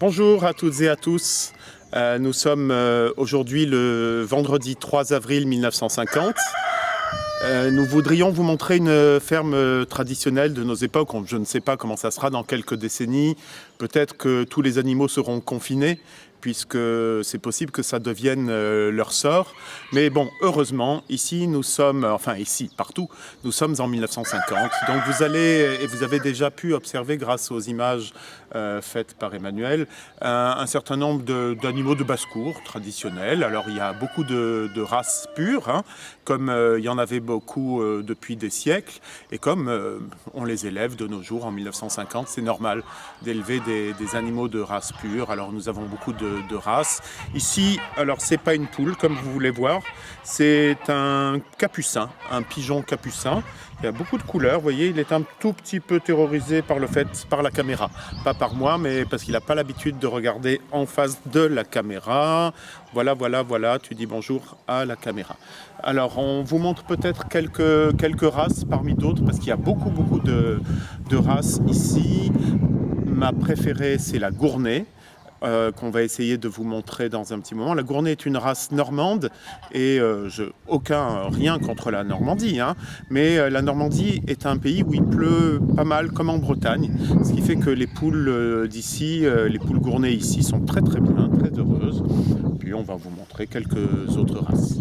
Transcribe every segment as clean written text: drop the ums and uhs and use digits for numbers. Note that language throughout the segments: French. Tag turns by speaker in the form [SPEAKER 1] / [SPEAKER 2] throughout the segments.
[SPEAKER 1] Bonjour à toutes et à tous. Nous sommes aujourd'hui le vendredi 3 avril 1950. Nous voudrions vous montrer une ferme traditionnelle de nos époques. Je ne sais pas comment ça sera dans quelques décennies. Peut-être que tous les animaux seront confinés, puisque c'est possible que ça devienne leur sort. Mais bon, heureusement, ici nous sommes, enfin ici, partout, nous sommes en 1950. Donc vous allez, et vous avez déjà pu observer grâce aux images faites par Emmanuel, un certain nombre d'animaux de basse-cour traditionnels. Alors il y a beaucoup de races pures, hein, comme il y en avait beaucoup depuis des siècles, et comme on les élève de nos jours en 1950, c'est normal d'élever des animaux de race pure. Alors nous avons beaucoup de races. Ici, alors c'est pas une poule comme vous voulez voir, c'est un capucin, un pigeon capucin. Il y a beaucoup de couleurs, vous voyez, il est un tout petit peu terrorisé par la caméra. Pas par moi, mais parce qu'il n'a pas l'habitude de regarder en face de la caméra. Voilà, tu dis bonjour à la caméra. Alors, on vous montre peut-être quelques races parmi d'autres, parce qu'il y a beaucoup de races ici. Ma préférée, c'est la gournée. Qu'on va essayer de vous montrer dans un petit moment. La gournée est une race normande et rien contre la Normandie, hein, mais la Normandie est un pays où il pleut pas mal comme en Bretagne, ce qui fait que les poules d'ici, les poules gournées ici sont très bien, très heureuses. Puis on va vous montrer quelques autres races.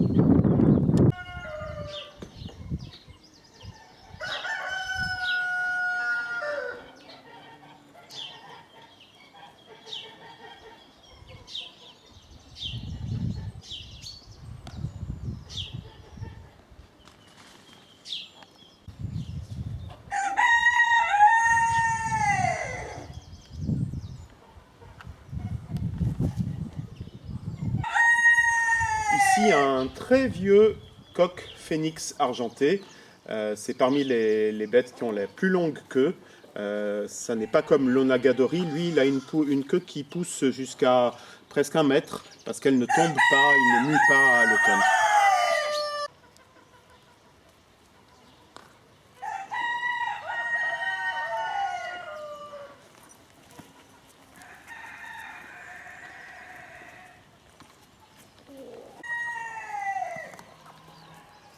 [SPEAKER 1] Ici, un très vieux coq phénix argenté. C'est parmi les bêtes qui ont la plus longue queue. Ça n'est pas comme l'onagadori. Lui, il a une queue qui pousse jusqu'à presque 1 mètre parce qu'elle ne tombe pas, il ne mue pas à l'automne.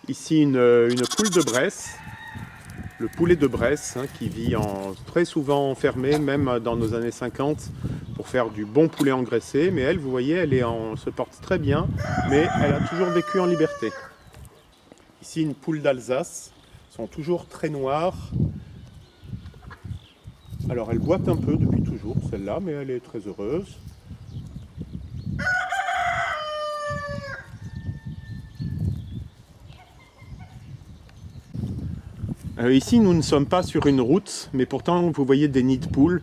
[SPEAKER 1] Ici, une poule de Bresse. Le poulet de Bresse, hein, qui vit très souvent enfermé, même dans nos années 50, pour faire du bon poulet engraissé. Mais elle, vous voyez, se porte très bien, mais elle a toujours vécu en liberté. Ici, une poule d'Alsace, sont toujours très noires. Alors, elle boite un peu depuis toujours, celle-là, mais elle est très heureuse. Ici, nous ne sommes pas sur une route, mais pourtant, vous voyez des nids de poules.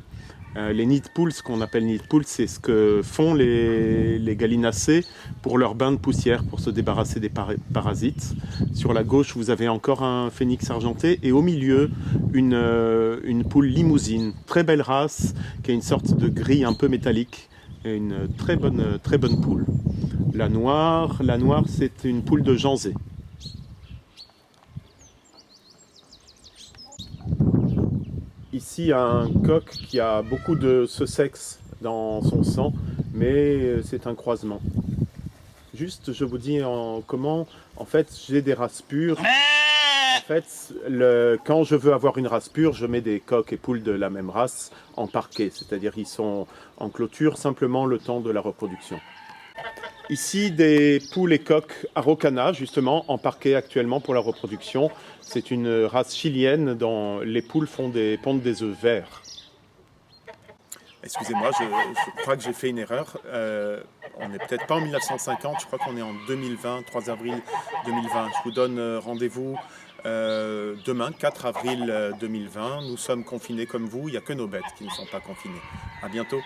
[SPEAKER 1] Les nids de poules, ce qu'on appelle nids de poules, c'est ce que font les gallinacés pour leur bain de poussière, pour se débarrasser des parasites. Sur la gauche, vous avez encore un phénix argenté, et au milieu, une poule limousine, très belle race, qui a une sorte de gris un peu métallique, et une très bonne poule. La noire, c'est une poule de Janzé. Ici, un coq qui a beaucoup de Sussex dans son sang, mais c'est un croisement. Juste, je vous dis comment, en fait, j'ai des races pures. En fait, quand je veux avoir une race pure, je mets des coqs et poules de la même race en parquet, c'est-à-dire ils sont en clôture simplement le temps de la reproduction. Ici, des poules et coqs Araucana, justement, en parquet actuellement pour la reproduction. C'est une race chilienne dont les poules pondent des œufs verts. Excusez-moi, je crois que j'ai fait une erreur. On n'est peut-être pas en 1950, je crois qu'on est en 2020, 3 avril 2020. Je vous donne rendez-vous demain, 4 avril 2020. Nous sommes confinés comme vous, il n'y a que nos bêtes qui ne sont pas confinées. À bientôt.